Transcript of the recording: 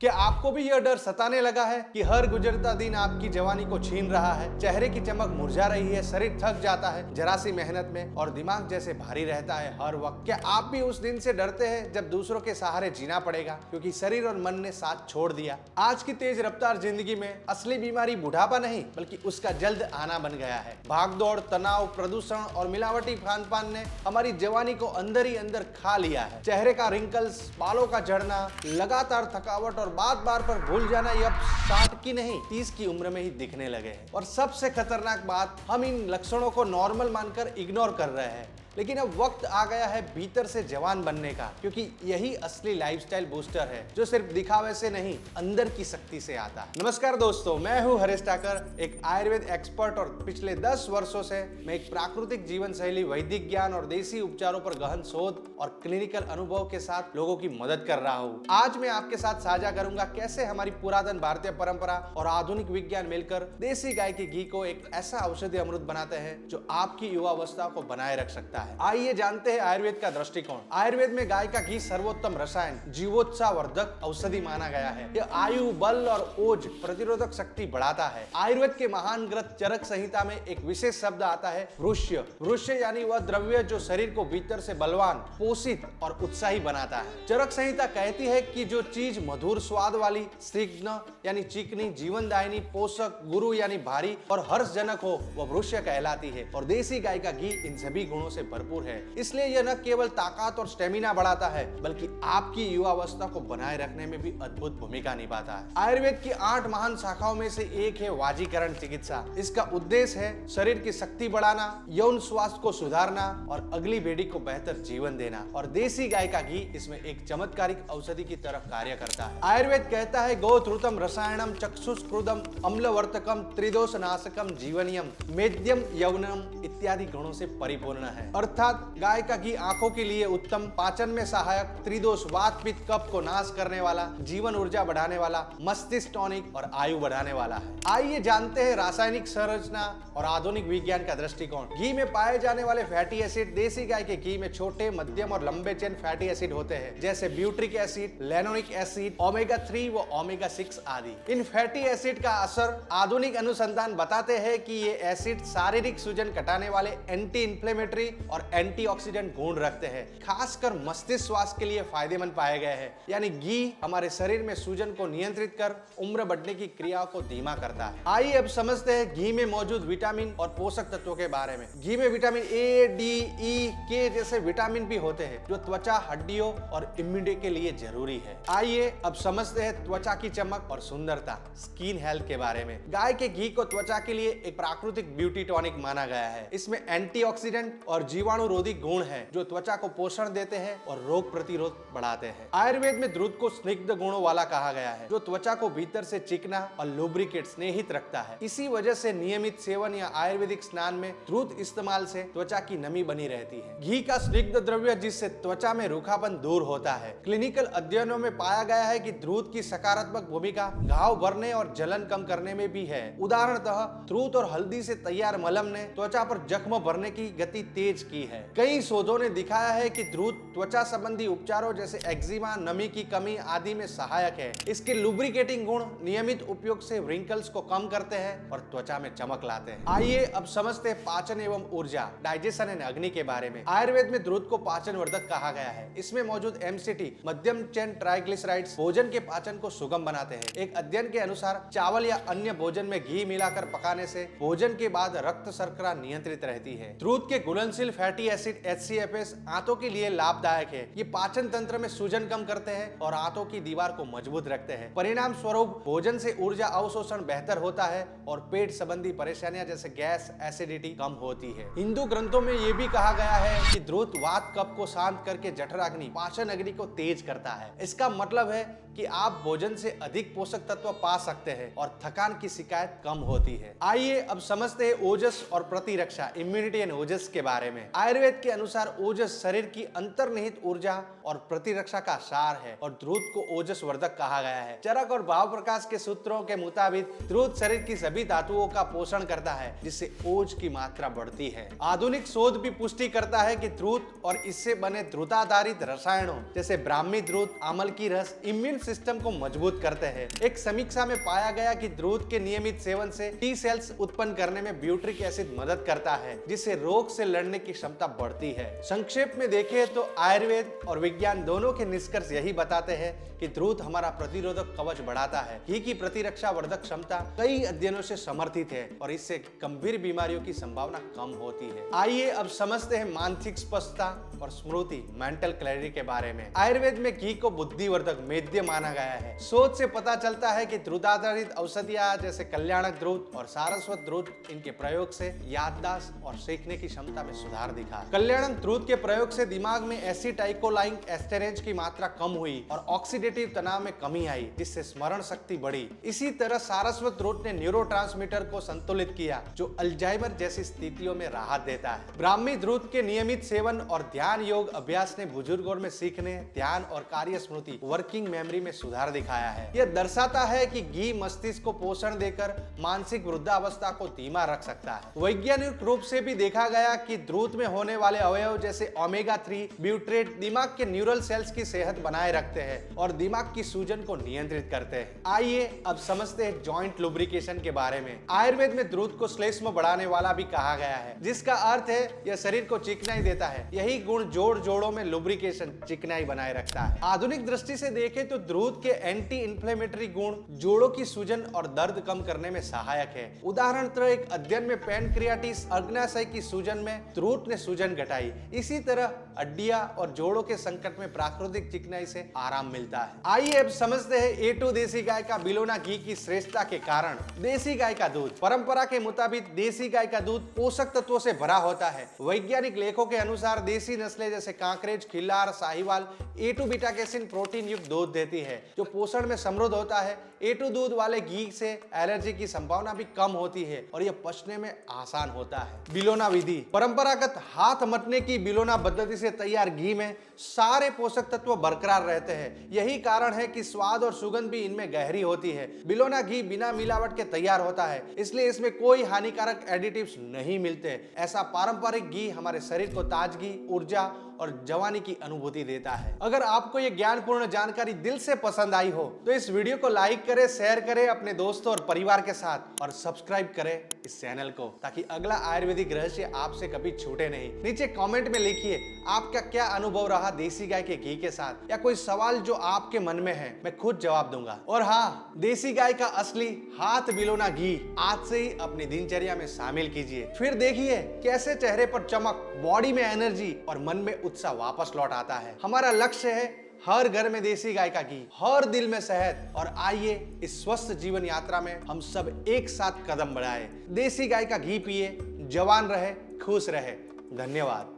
क्या आपको भी यह डर सताने लगा है कि हर गुजरता दिन आपकी जवानी को छीन रहा है? चेहरे की चमक मुरझा रही है, शरीर थक जाता है जरा सी मेहनत में और दिमाग जैसे भारी रहता है हर वक्त। क्या आप भी उस दिन से डरते हैं जब दूसरों के सहारे जीना पड़ेगा क्योंकि शरीर और मन ने साथ छोड़ दिया? आज की तेज रफ्तार जिंदगी में असली बीमारी बुढ़ापा नहीं बल्कि उसका जल्द आना बन गया है। भागदौड़, तनाव, प्रदूषण और मिलावटी खान पान ने हमारी जवानी को अंदर ही अंदर खा लिया है। चेहरे का रिंकल्स, बालों का झड़ना, लगातार थकावट और बात बार पर भूल जाना ये अब 60 की नहीं 30 की उम्र में ही दिखने लगे हैं। और सबसे खतरनाक बात, हम इन लक्षणों को नॉर्मल मानकर इग्नोर कर रहे हैं। लेकिन अब वक्त आ गया है भीतर से जवान बनने का, क्योंकि यही असली लाइफस्टाइल बूस्टर है जो सिर्फ दिखावे से नहीं अंदर की शक्ति से आता है। नमस्कार दोस्तों, मैं हूं हरीश ठाकर, एक आयुर्वेद एक्सपर्ट और पिछले 10 वर्षों से मैं एक प्राकृतिक जीवन शैली, वैदिक ज्ञान और देसी उपचारों पर गहन शोध और क्लिनिकल अनुभव के साथ लोगों की मदद कर रहा हूँ। आज मैं आपके साथ साझा करूंगा कैसे हमारी पुरातन भारतीय परंपरा और आधुनिक विज्ञान मिलकर देसी गाय के घी को एक ऐसा औषधि अमृत बनाते हैं जो आपकी युवावस्था को बनाए रख सकता है। आइए जानते हैं आयुर्वेद का दृष्टिकोण। आयुर्वेद में गाय का घी सर्वोत्तम रसायन, जीवोत्साहवर्धक औषधि माना गया है। यह आयु, बल और ओज प्रतिरोधक शक्ति बढ़ाता है। आयुर्वेद के महान ग्रंथ चरक संहिता में एक विशेष शब्द आता है वृष्य। वृष्य यानी वह द्रव्य जो शरीर को भीतर से बलवान, पोषित और उत्साही बनाता है। चरक संहिता कहती है कि जो चीज मधुर स्वाद वाली, स्निग्ध यानी चिकनी, जीवनदायिनी, पोषक, गुरु यानी भारी और हर्षजनक हो वह वृष्य कहलाती है। और देसी गाय का घी इन सभी गुणों से भरपूर है। इसलिए यह न केवल ताकत और स्टेमिना बढ़ाता है बल्कि आपकी युवावस्था को बनाए रखने में भी अद्भुत भूमिका निभाता है। आयुर्वेद की 8 महान शाखाओं में से एक है वाजीकरण चिकित्सा। इसका उद्देश्य है शरीर की शक्ति बढ़ाना, यौन स्वास्थ्य को सुधारना और अगली पीढ़ी को बेहतर जीवन देना। और देसी गाय का घी इसमें एक चमत्कारिक औषधि की तरह कार्य करता है। आयुर्वेद कहता है गोधृतम रसायनम चक्षुष्कृदम अम्लवर्तकम त्रिदोष नाशकम जीवनियम मेद्यम यौवनम इत्यादि गुणों से परिपूर्ण है। अर्थात गाय का घी आंखों के लिए उत्तम, पाचन में सहायक, त्रिदोष वात पित्त कफ को नाश करने वाला, जीवन ऊर्जा बढ़ाने वाला, मस्तिष्क टॉनिक और आयु बढ़ाने वाला है। आइए जानते हैं रासायनिक संरचना और आधुनिक विज्ञान का दृष्टिकोण। घी में पाए जाने वाले फैटी एसिड देसी गाय के घी में छोटे, मध्यम और लंबे चेन फैटी एसिड होते हैं, जैसे ब्यूट्रिक एसिड, लेनोनिक एसिड, ओमेगा 3 व ओमेगा 6 आदि। इन फैटी एसिड का असर आधुनिक अनुसंधान बताते हैं कि ये एसिड शारीरिक सूजन घटाने वाले, एंटी इंफ्लेमेटरी और एंटीऑक्सीडेंट गुण रखते हैं। खासकर मस्तिष्क स्वास्थ्य के लिए फायदेमंद पाए गए हैं। यानी घी हमारे शरीर में सूजन को नियंत्रित कर उम्र बढ़ने की क्रिया को धीमा करता है। आइए अब समझते हैं घी में मौजूद विटामिन और पोषक तत्वों के बारे में। घी में विटामिन ए, डी, ई, के जैसे विटामिन भी होते हैं जो त्वचा, हड्डियों और इम्यूनिटी के लिए जरूरी है। आइए अब समझते हैं त्वचा की चमक और सुंदरता, स्किन हेल्थ के बारे में। गाय के घी को त्वचा के लिए एक प्राकृतिक ब्यूटी टॉनिक माना गया है। इसमें एंटीऑक्सीडेंट और जीवाणुरोधी गुण है जो त्वचा को पोषण देते हैं और रोग प्रतिरोध बढ़ाते हैं। आयुर्वेद में दूध को स्निग्ध गुणों वाला कहा गया है जो त्वचा को भीतर से चिकना और लुब्रिकेट स्नेहित रखता है। इसी वजह से नियमित सेवन या आयुर्वेदिक स्नान में दूध इस्तेमाल से त्वचा की नमी बनी रहती है। घी का स्निग्ध द्रव्य जिससे त्वचा में रूखापन दूर होता है। क्लिनिकल अध्ययनों में पाया गया है कि दूध की सकारात्मक भूमिका घाव भरने और जलन कम करने में भी है। उदाहरणतः दूध और हल्दी से तैयार मलम ने त्वचा पर जख्म भरने की गति तेज की है। कई शोधों ने दिखाया है कि दूध त्वचा संबंधी उपचारों जैसे एक्जिमा, नमी की कमी आदि में सहायक है। इसके लुब्रिकेटिंग गुण नियमित उपयोग से रिंकल्स को कम करते हैं और त्वचा में चमक लाते हैं। आइए अब समझते हैं पाचन एवं ऊर्जा, डाइजेशन एंड अग्नि के बारे में। आयुर्वेद में दूध को पाचन वर्धक कहा गया है। इसमें मौजूद एमसीटी, मध्यम चेन ट्राइग्लिसराइड्स, भोजन के पाचन को सुगम बनाते हैं। एक अध्ययन के अनुसार चावल या अन्य भोजन में घी मिलाकर पकाने से भोजन के बाद रक्त शर्करा नियंत्रित रहती है। दूध के घुलनशील फैटी एसिड HCFS आंतों के लिए लाभदायक है। ये पाचन तंत्र में सूजन कम करते हैं और आंतों की दीवार को मजबूत रखते हैं। परिणाम स्वरूप भोजन से ऊर्जा अवशोषण बेहतर होता है और पेट संबंधी परेशानियां जैसे गैस, एसिडिटी कम होती है। हिंदू ग्रंथों में ये भी कहा गया है कि दूध वात कफ को शांत करके जठराग्नि, पाचन अग्नि को तेज करता है। इसका मतलब है कि आप भोजन से अधिक पोषक तत्व पा सकते हैं और थकान की शिकायत कम होती है। आइए अब समझते हैं ओजस और प्रतिरक्षा, इम्यूनिटी एंड ओजस के बारे में। में। आयुर्वेद के अनुसार ओजस शरीर की अंतर्निहित ऊर्जा और प्रतिरक्षा का सार है और द्रुत को ओजस वर्धक कहा गया है। चरक और भाव प्रकाश के सूत्रों के मुताबिक द्रुत शरीर की सभी धातुओं का पोषण करता है, जिससे ओज की मात्रा बढ़ती है। आधुनिक शोध भी पुष्टि करता है कि द्रुत और इससे बने द्रुताधारित रसायनों जैसे ब्राह्मी द्रुत, आमल की रस इम्यून सिस्टम को मजबूत करते हैं। एक समीक्षा में पाया गया कि द्रुत के नियमित सेवन से टी सेल्स उत्पन्न करने में ब्यूट्रिक एसिड मदद करता है, जिससे रोग से लड़ने की क्षमता बढ़ती है। संक्षेप में देखें तो आयुर्वेद और विज्ञान दोनों के निष्कर्ष यही बताते हैं कि द्रुत हमारा प्रतिरोधक कवच बढ़ाता है। घी की प्रतिरक्षा वर्धक क्षमता कई अध्ययनों से समर्थित है और इससे गंभीर बीमारियों की संभावना कम होती है। आइए अब समझते हैं मानसिक स्पष्टता और स्मृति मेंटल क्लैरिटी के बारे में। आयुर्वेद में घी को बुद्धिवर्धक मेद्य माना गया है। शोध से पता चलता है कि द्रुताधारित औषधियां जैसे कल्याणक द्रुत और सारस्वत द्रुत इनके प्रयोग से याददाश्त और सीखने की क्षमता में सुधार दिखा। कल्याणक द्रुत के प्रयोग से दिमाग में एसिटाइकोलाइन एस्टेरेज की मात्रा कम हुई और ऑक्सीडेटिव तनाव में कमी आई, जिससे स्मरण शक्ति बढ़ी। इसी तरह सारस्वत द्रुत ने न्यूरोट्रांसमीटर को संतुलित किया, जो अल्जाइमर जैसी स्थितियों में राहत देता है। ब्राह्मी द्रुत के नियमित सेवन और ध्यान योग अभ्यास ने बुजुर्गों में सीखने, ध्यान और कार्य स्मृति वर्किंग मेमोरी में सुधार दिखाया है। यह दर्शाता है कि घी मस्तिष्क को पोषण देकर मानसिक वृद्धावस्था को धीमा रख सकता है। वैज्ञानिक रूप से भी देखा गया कि द्रुत में होने वाले अवयव जैसे ओमेगा 3 ब्यूट्रेट दिमाग के न्यूरल सेल्स की सेहत बनाए रखते हैं और दिमाग की सूजन को नियंत्रित करते हैं। आइए अब समझते हैं जॉइंट लुब्रिकेशन के बारे में। आयुर्वेद में द्रुत को श्लेष्म बढ़ाने वाला भी कहा गया है, जिसका अर्थ है यह शरीर को चिकनाई देता है। यही गुण जोड़ों में लुब्रिकेशन चिकनाई बनाए रखता है। आधुनिक दृष्टि से देखें तो द्रुत के एंटी इंफ्लेमेटरी गुण जोड़ों की सूजन और दर्द कम करने में सहायक है। उदाहरणतः एक अध्ययन में पैनक्रियाटिस अग्नाशय की सूजन में द्रुत ने सूजन घटाई। इसी तरह हड्डियां और जोड़ों के संकट में प्राकृतिक चिकनाई से आराम मिलता है। आइए अब समझते हैं A2 देसी गाय का बिलोना घी की श्रेष्ठता के कारण। देसी गाय का दूध। परंपरा के मुताबिक देसी गाय का दूध पोषक तत्वों से भरा होता है। वैज्ञानिक लेखों के अनुसार देसी नस्लें जैसे Kankrej, Khillar, Sahiwal A2 beta casein protein युक्त दूध देती है, जो पोषण में समृद्ध होता है। A2 दूध वाले घी से एलर्जी की संभावना भी कम होती है और यह पचने में आसान होता है। बिलोना विधि। परंपरागत हाथ मथने की बिलोना पद्धति से तैयार घी में सारे पोषक तत्व बरकरार रहते हैं। यही कारण है कि स्वाद और सुगंध भी इनमें गहरी होती है। बिलोना घी बिना मिलावट के तैयार होता है, इसलिए इसमें कोई हानिकारक एडिटिव्स नहीं मिलते। ऐसा पारंपरिक घी हमारे शरीर को ताजगी, ऊर्जा और जवानी की अनुभूति देता है। अगर आपको ये ज्ञानपूर्ण जानकारी दिल से पसंद आई हो तो इस वीडियो को लाइक करें, शेयर करें अपने दोस्तों और परिवार के साथ और सब्सक्राइब करें इस चैनल को, ताकि अगला आयुर्वेदिक रहस्य आपसे कभी छूटे नहीं। नीचे कमेंट में लिखिए आपका क्या अनुभव रहा देसी गाय के घी के साथ, या कोई सवाल जो आपके मन में है, मैं खुद जवाब दूंगा। और हाँ, देसी गाय का असली हाथ बिलोना घी आज से ही अपनी दिनचर्या में शामिल कीजिए। फिर देखिए कैसे चेहरे पर चमक, बॉडी में एनर्जी और मन में उत्साह वापस लौट आता है। हमारा लक्ष्य है हर घर में देसी गाय का घी, हर दिल में शहद। और आइए इस स्वस्थ जीवन यात्रा में हम सब एक साथ कदम बढ़ाएं। देसी गाय का घी पिए, जवान रहे, खुश रहे। धन्यवाद।